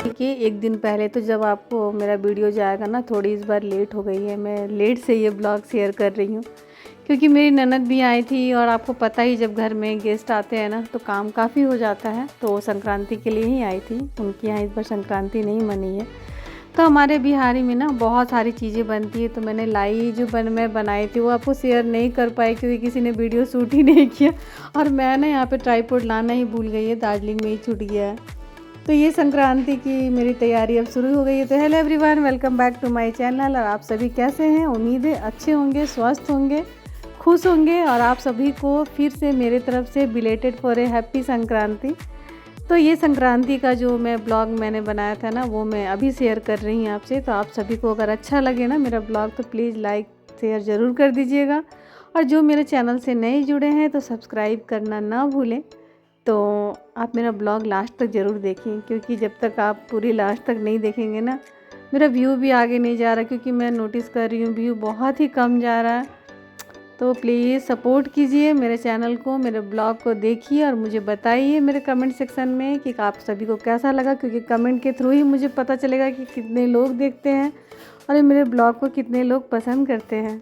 देखिए एक दिन पहले तो जब आपको मेरा वीडियो जाएगा ना, थोड़ी इस बार लेट हो गई है। मैं लेट से ये ब्लॉग शेयर कर रही हूँ क्योंकि मेरी ननद भी आई थी और आपको पता ही जब घर में गेस्ट आते हैं ना तो काम काफ़ी हो जाता है। तो संक्रांति के लिए ही आई थी, उनके यहाँ इस बार संक्रांति नहीं मनी है। तो हमारे बिहारी में ना बहुत सारी चीज़ें बनती है, तो मैंने लाई जो मैं बनाई थी वो आपको शेयर नहीं कर पाई क्योंकि किसी ने वीडियो शूट ही नहीं किया। और मैं ना यहाँ पे ट्राइपॉड लाना ही भूल गई है, दार्जिलिंग में ही छूट गया है। तो ये संक्रांति की मेरी तैयारी अब शुरू हो गई है। तो hello everyone, welcome back to my channel. और आप सभी कैसे हैं? उम्मीद है अच्छे होंगे, स्वस्थ होंगे, खुश होंगे। और आप सभी को फिर से मेरे तरफ से belated for a happy Sankranti. तो ये संक्रांति का जो मैं ब्लॉग मैंने बनाया था ना, वो मैं अभी शेयर कर रही हूँ आपसे। तो आप सभी को अगर अच्छा लगे ना मेरा ब्लॉग तो प्लीज़ लाइक शेयर ज़रूर कर दीजिएगा। और जो मेरे चैनल से नए जुड़े हैं तो सब्सक्राइब करना ना भूलें। तो आप मेरा ब्लॉग लास्ट तक ज़रूर देखें क्योंकि जब तक आप पूरी लास्ट तक नहीं देखेंगे ना, मेरा व्यू भी आगे नहीं जा रहा, क्योंकि मैं नोटिस कर रही हूँ व्यू बहुत ही कम जा रहा है। तो प्लीज़ सपोर्ट कीजिए मेरे चैनल को, मेरे ब्लॉग को देखिए और मुझे बताइए मेरे कमेंट सेक्शन में कि आप सभी को कैसा लगा, क्योंकि कमेंट के थ्रू ही मुझे पता चलेगा कि कितने लोग देखते हैं और मेरे ब्लॉग को कितने लोग पसंद करते हैं।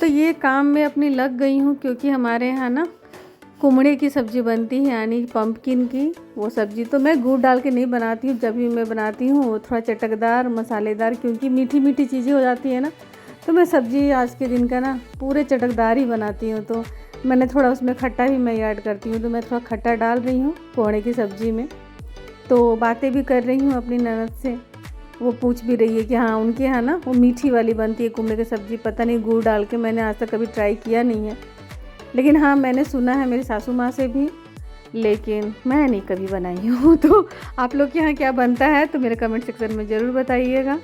तो ये काम में अपनी लग गई हूँ क्योंकि हमारे यहाँ ना कुमड़े की सब्ज़ी बनती है, यानी पंपकिन की वो सब्ज़ी। तो मैं गुड़ डाल के नहीं बनाती हूँ, जब भी मैं बनाती हूँ वो थोड़ा चटकदार मसालेदार, क्योंकि मीठी मीठी चीज़ें हो जाती है ना। तो मैं सब्ज़ी आज के दिन का ना पूरे चटकदार ही बनाती हूँ। तो मैंने थोड़ा उसमें खट्टा भी मैं ऐड करती हूँ, तो मैं थोड़ा खट्टा डाल रही हूँ कोहड़े की सब्ज़ी में। तो बातें भी कर रही हूँ अपनी ननद से, वो पूछ भी रही है कि हाँ उनके यहाँ ना वो मीठी वाली बनती है कुमड़े की सब्ज़ी। पता नहीं गुड़ डाल के, मैंने आज तक कभी ट्राई किया नहीं है, लेकिन हाँ मैंने सुना है मेरी सासू माँ से भी, लेकिन मैं नहीं कभी बनाई हूँ। तो आप लोग के यहाँ क्या बनता है तो मेरे कमेंट सेक्शन में ज़रूर बताइएगा।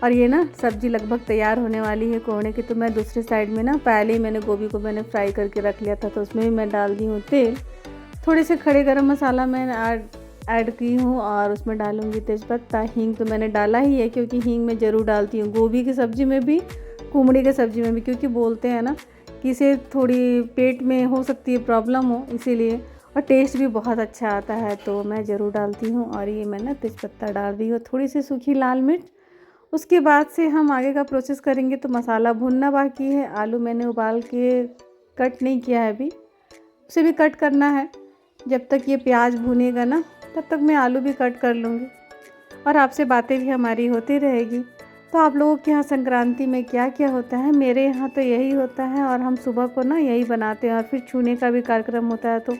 और ये ना सब्ज़ी लगभग तैयार होने वाली है कोहड़े की। तो मैं दूसरे साइड में ना पहले ही मैंने गोभी को मैंने फ्राई करके रख लिया था, तो उसमें भी मैं डाल दी हूँ तेल। थोड़े से खड़े गरम मसाला मैंने ऐड की हूँ और उसमें डालूँगी तेज़पत्ता। हींग तो मैंने डाला ही है क्योंकि हींग मैं ज़रूर डालती हूँ गोभी की सब्ज़ी में भी, कुमड़ी की सब्ज़ी में भी, क्योंकि बोलते हैं ना कि इसे थोड़ी पेट में हो सकती है प्रॉब्लम हो, इसीलिए। और टेस्ट भी बहुत अच्छा आता है, तो मैं ज़रूर डालती हूँ। और ये मैं ना तेज़पत्ता डाल रही हूँ, थोड़ी सी सूखी लाल मिर्च। उसके बाद से हम आगे का प्रोसेस करेंगे। तो मसाला भुनना बाकी है। आलू मैंने उबाल के कट नहीं किया है अभी, उसे भी कट करना है। जब तक ये प्याज भुनेगा ना तब तक मैं आलू भी कट कर लूँगी और आपसे बातें भी हमारी होती रहेगी। तो आप लोगों के यहाँ संक्रांति में क्या क्या होता है? मेरे यहाँ तो यही होता है और हम सुबह को ना यही बनाते हैं और फिर छूने का भी कार्यक्रम होता है। तो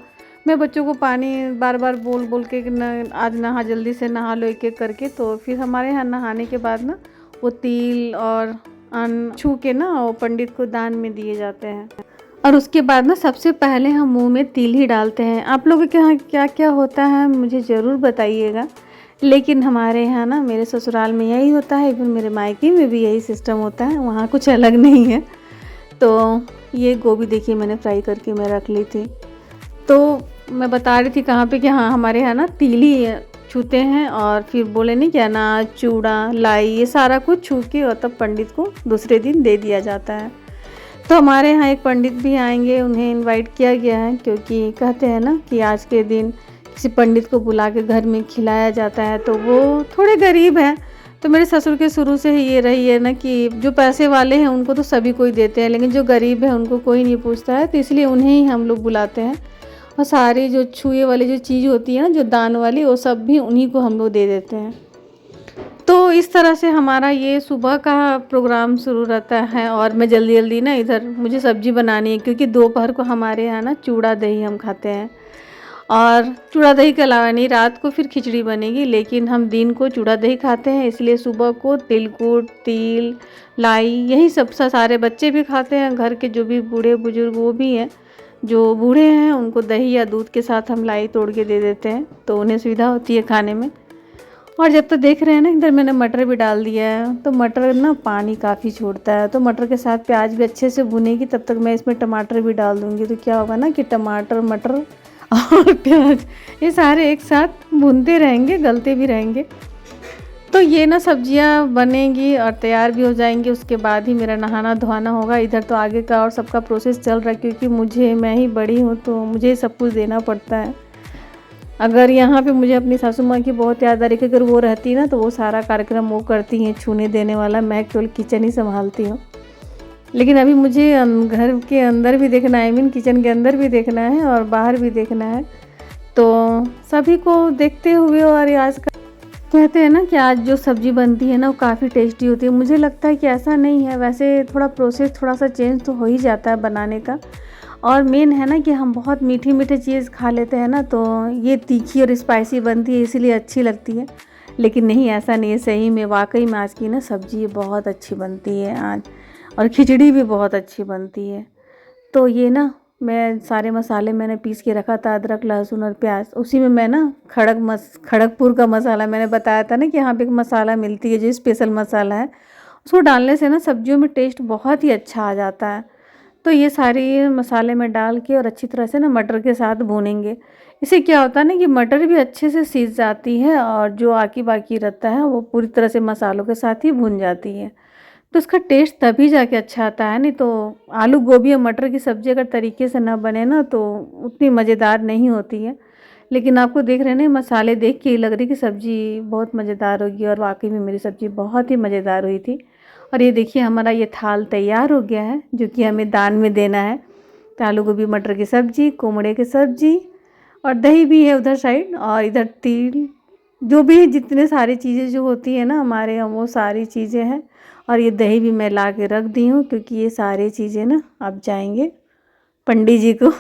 मैं बच्चों को पानी बार बार बोल बोल के न आज नहा, जल्दी से नहा लो एक एक करके। तो फिर हमारे यहाँ नहाने के बाद ना वो तिल और अन्न छू के ना वो पंडित को दान में दिए जाते हैं। और उसके बाद ना सबसे पहले हम मुंह में तिल ही डालते हैं। आप लोगों के यहाँ क्या क्या होता है मुझे ज़रूर बताइएगा। लेकिन हमारे यहाँ ना मेरे ससुराल में यही होता है, इवन मेरे मायके में भी यही सिस्टम होता है, वहाँ कुछ अलग नहीं है। तो ये गोभी देखिए मैंने फ्राई करके मैं रख ली थी। तो मैं बता रही थी कहाँ पे कि हाँ हमारे यहाँ ना तिल ही छूते हैं और फिर बोले नहीं कि अनाज, चूड़ा, लाई ये सारा कुछ छू के और तब पंडित को दूसरे दिन दे दिया जाता है। तो हमारे यहाँ एक पंडित भी आएंगे, उन्हें इनवाइट किया गया है क्योंकि कहते हैं ना कि आज के दिन किसी पंडित को बुला के घर में खिलाया जाता है। तो वो थोड़े गरीब हैं। तो मेरे ससुर के शुरू से ही ये रही है ना कि जो पैसे वाले हैं उनको तो सभी कोई देते हैं, लेकिन जो गरीब है उनको कोई नहीं पूछता है। तो इसलिए उन्हें ही हम लोग बुलाते हैं और सारी जो छुए वाली जो चीज़ होती है ना, जो दान वाली, वो सब भी उन्हीं को हम लोग दे देते हैं। तो इस तरह से हमारा ये सुबह का प्रोग्राम शुरू रहता है। और मैं जल्दी जल्दी ना इधर मुझे सब्ज़ी बनानी है क्योंकि दोपहर को हमारे यहाँ ना चूड़ा दही हम खाते हैं। और चूड़ा दही के अलावा नहीं, रात को फिर खिचड़ी बनेगी, लेकिन हम दिन को चूड़ा दही खाते हैं। इसलिए सुबह को तिलकुट, तिल, लाई यही सब सारे बच्चे भी खाते हैं, घर के जो भी बूढ़े बुजुर्ग वो भी हैं। जो बूढ़े हैं उनको दही या दूध के साथ हम लाई तोड़ के दे देते हैं, तो उन्हें सुविधा होती है खाने में। और जब तक देख रहे हैं ना इधर मैंने मटर भी डाल दिया है। तो मटर ना पानी काफ़ी छोड़ता है, तो मटर के साथ प्याज भी अच्छे से भुनेगी, तब तक मैं इसमें टमाटर भी डाल दूँगी। तो क्या होगा ना कि टमाटर, मटर और प्याज ये सारे एक साथ भूनते रहेंगे, गलते भी रहेंगे। तो ये ना सब्जियां बनेंगी और तैयार भी हो जाएंगी। उसके बाद ही मेरा नहाना धोना होगा। इधर तो आगे का और सबका प्रोसेस चल रहा है क्योंकि मैं ही बड़ी हूँ तो मुझे सब कुछ देना पड़ता है। अगर यहाँ पे मुझे अपनी सासू माँ की बहुत याद आ रही है कि अगर वो रहती ना तो वो सारा कार्यक्रम वो करती हैं, छूने देने वाला, मैं केवल किचन ही संभालती हूँ। लेकिन अभी मुझे घर के अंदर भी देखना है, आई मीन किचन के अंदर भी देखना है और बाहर भी देखना है। तो सभी को देखते हुए, और आज का कहते हैं ना कि आज जो सब्ज़ी बनती है ना वो काफ़ी टेस्टी होती है। मुझे लगता है कि ऐसा नहीं है, वैसे थोड़ा प्रोसेस थोड़ा सा चेंज तो हो ही जाता है बनाने का। और मेन है ना कि हम बहुत मीठी मीठी चीज़ खा लेते हैं ना, तो ये तीखी और स्पाइसी बनती है इसीलिए अच्छी लगती है। लेकिन नहीं, ऐसा नहीं है, सही में वाकई में आज की ना सब्ज़ी बहुत अच्छी बनती है आज, और खिचड़ी भी बहुत अच्छी बनती है। तो ये ना मैं सारे मसाले मैंने पीस के रखा था, अदरक लहसुन और प्याज। उसी में मैं ना खड़गपुर का मसाला मैंने बताया था ना कि यहाँ पे एक मसाला मिलती है जो स्पेशल मसाला है, उसको डालने से ना सब्जियों में टेस्ट बहुत ही अच्छा आ जाता है। तो ये सारी मसाले में डाल के और अच्छी तरह से ना मटर के साथ भूनेंगे। इससे क्या होता है ना कि मटर भी अच्छे से सीज जाती है और जो आकी बाकी रहता है वो पूरी तरह से मसालों के साथ ही भून जाती है। तो उसका टेस्ट तभी जाके अच्छा आता है, नहीं तो आलू गोभी और मटर की सब्ज़ी अगर तरीके से ना बने ना तो उतनी मज़ेदार नहीं होती है। लेकिन आपको देख रहे हैं ना, मसाले देख के ही लग रही है कि सब्ज़ी बहुत मज़ेदार होगी, और वाक़ई में मेरी सब्ज़ी बहुत ही मज़ेदार हुई थी। और ये देखिए हमारा ये थाल तैयार हो गया है जो कि हमें दान में देना है। तो आलू गोभी मटर की सब्ज़ी, कोमड़े की सब्ज़ी और दही भी है उधर साइड, और इधर तिल, जो भी जितने सारी चीज़ें जो होती है ना हमारे यहाँ वो सारी चीज़ें हैं। और ये दही भी मैं ला के रख दी हूँ क्योंकि ये सारी चीज़ें ना अब जाएंगे पंडित जी को।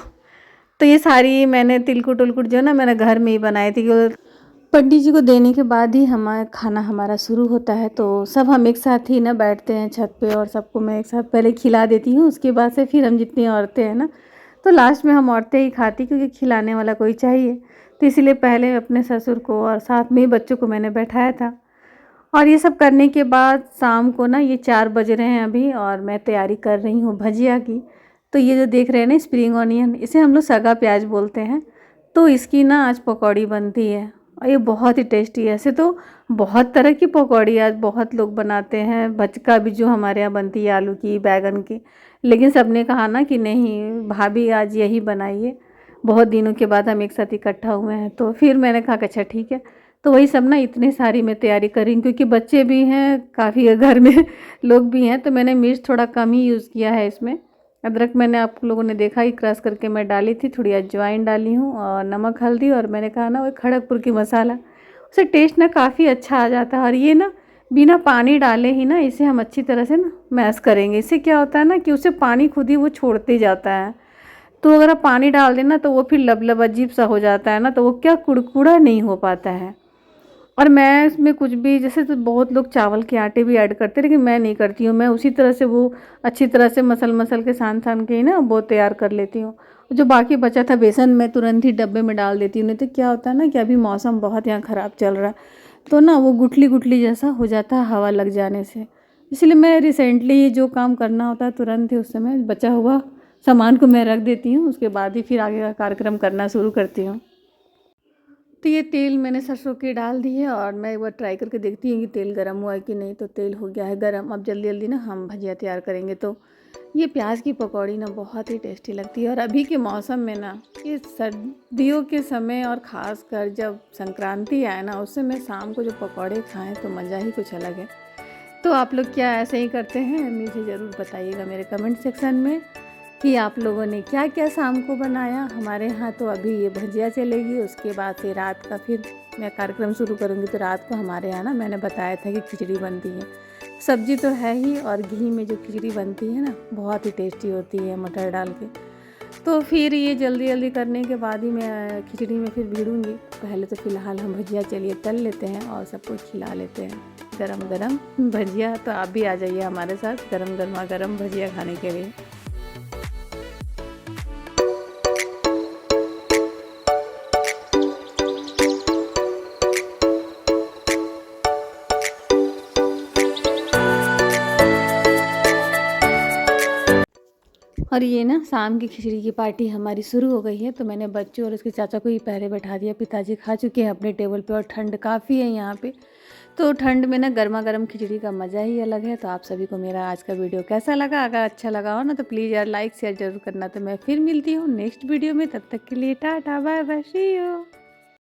तो ये सारी मैंने तिलकुट उलकुट जो ना मैंने घर में ही बनाई थी, पंडित जी को देने के बाद ही हमारा खाना हमारा शुरू होता है। तो सब हम एक साथ ही ना बैठते हैं छत पे, और सबको मैं एक साथ पहले खिला देती हूँ, उसके बाद से फिर हम जितनी औरतें हैं ना, तो लास्ट में हम औरतें ही खाती क्योंकि खिलाने वाला कोई चाहिए। तो इसीलिए पहले अपने ससुर को और साथ में ही बच्चों को मैंने बैठाया था। और ये सब करने के बाद शाम को ना ये 4 बज रहे हैं अभी, और मैं तैयारी कर रही हूँ भजिया की। तो ये जो देख रहे हैं ना स्प्रिंग ऑनियन, इसे हम लोग सगा प्याज बोलते हैं। तो इसकी ना आज पकौड़ी बनती है और ये बहुत ही टेस्टी है। ऐसे तो बहुत तरह की पकौड़ी आज बहुत लोग बनाते हैं, भचका भी जो हमारे यहाँ बनती है आलू की, बैगन की, लेकिन सबने कहा ना कि नहीं भाभी आज यही बनाइए। बहुत दिनों के बाद हम एक साथ इकट्ठा हुए हैं, तो फिर मैंने कहा कि अच्छा ठीक है। तो वही सब ना इतनी सारी मैं तैयारी कर रही हूँ क्योंकि बच्चे भी हैं काफ़ी, घर में लोग भी हैं, तो मैंने मिर्च थोड़ा कम ही यूज़ किया है इसमें। अदरक मैंने आप लोगों ने देखा ही क्रश करके मैं डाली थी, थोड़ी अजवाइन डाली हूँ और नमक हल्दी, और मैंने कहा ना वो खड़गपुर की मसाला, उससे टेस्ट ना काफ़ी अच्छा आ जाता है। और ये ना बिना पानी डाले ही ना इसे हम अच्छी तरह से ना मैश करेंगे। इससे क्या होता है ना कि उसे पानी खुद ही वो छोड़ते जाता है। तो अगर आप पानी डाल देना तो वो फिर लबलब अजीब सा हो जाता है ना, तो वो क्या कुड़कुड़ा नहीं हो पाता है। और मैं इसमें कुछ भी, जैसे तो बहुत लोग चावल के आटे भी ऐड करते हैं लेकिन मैं नहीं करती हूँ। मैं उसी तरह से वो अच्छी तरह से मसल के सान सान के ही ना वो तैयार कर लेती हूँ। जो बाकी बचा था बेसन मैं तुरंत ही डब्बे में डाल देती हूँ। नहीं तो क्या होता है ना कि अभी मौसम बहुत यहाँ ख़राब चल रहा है, तो ना वो गुठली गुठली जैसा हो जाता है हवा लग जाने से। इसलिए मैं रिसेंटली जो काम करना होता है तुरंत ही उस समय बचा हुआ सामान को मैं रख देती हूँ, उसके बाद ही फिर आगे का कार्यक्रम करना शुरू करती हूँ। तो ये तेल मैंने सरसों की डाल दी है, और मैं एक बार ट्राई करके देखती हूँ कि तेल गर्म हुआ है कि नहीं। तो तेल हो गया है गर्म। अब जल्दी जल्दी ना हम भजिया तैयार करेंगे। तो ये प्याज की पकौड़ी ना बहुत ही टेस्टी लगती है, और अभी के मौसम में ना ये सर्दियों के समय और ख़ास कर जब संक्रांति आए ना उस समय शाम को जो पकौड़े खाएं तो मज़ा ही कुछ अलग है। तो आप लोग क्या ऐसे ही करते हैं? मुझे ज़रूर बताइएगा मेरे कमेंट सेक्शन में कि आप लोगों ने क्या क्या शाम को बनाया। हमारे यहाँ तो अभी ये भजिया चलेगी, उसके बाद से रात का फिर मैं कार्यक्रम शुरू करूँगी। तो रात को हमारे यहाँ ना मैंने बताया था कि खिचड़ी बनती है, सब्जी तो है ही, और घी में जो खिचड़ी बनती है ना बहुत ही टेस्टी होती है मटर डाल के। तो फिर ये जल्दी जल्दी करने के बाद ही मैं खिचड़ी में फिर भिड़ूँगी। पहले तो फ़िलहाल हम भजिया चलिए तल लेते हैं और सबको खिला लेते हैं गरम गरम भजिया। तो आप भी आ जाइए हमारे साथ गरम गर्मा गरम भजिया खाने के लिए। और ये ना शाम की खिचड़ी की पार्टी हमारी शुरू हो गई है। तो मैंने बच्चों और उसके चाचा को ही पहले बैठा दिया, पिताजी खा चुके हैं अपने टेबल पे, और ठंड काफ़ी है यहाँ पे। तो ठंड में ना गर्मा गर्म खिचड़ी का मज़ा ही अलग है। तो आप सभी को मेरा आज का वीडियो कैसा लगा? अगर अच्छा लगा हो ना तो प्लीज़ यार लाइक शेयर ज़रूर करना। तो मैं फिर मिलती हूँ नेक्स्ट वीडियो में, तब तक के लिए tata bye bye, see you.